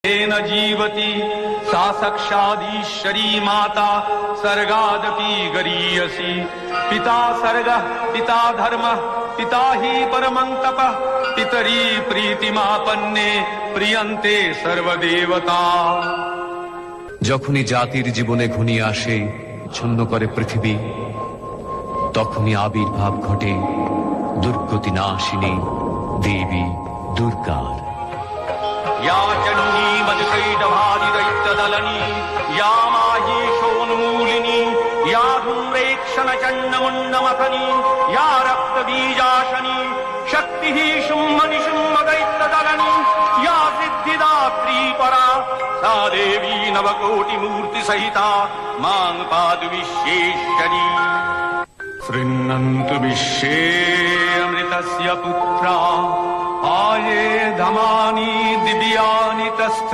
न जीवति सा साक्षादीश्वरी माता सर्गादपि गरीयसी। पिता सर्गः पिता धर्मः पिता हि परमं तपः पितरी प्रीतिमापन्ने प्रियन्ते सर्वदेवता। যখনই জাতির জীবনে ঘনিয়ে আসে ছন্ন করে পৃথিবী, তখনই আবির্ভাব ঘটে দুর্গতি নাশিনী দেবী দুর্গার। या चण्डी मधुकैटभादिदैत्यदलनी या माहेशोन्मूलिनी या धूम्रेक्षणचण्डमुण्डमथनी या रक्तबीजाशनी शक्तिः शुम्भनिशुम्भदैत्यदलनी या सिद्धिदात्री परा सा देवी नवकोटिमूर्तिसहिता मां पातु विश्वेश्वरी। गृह्णन्तु विश्वे अमृतस्य पुत्रा आये धमानि दिव्यानि तस्थ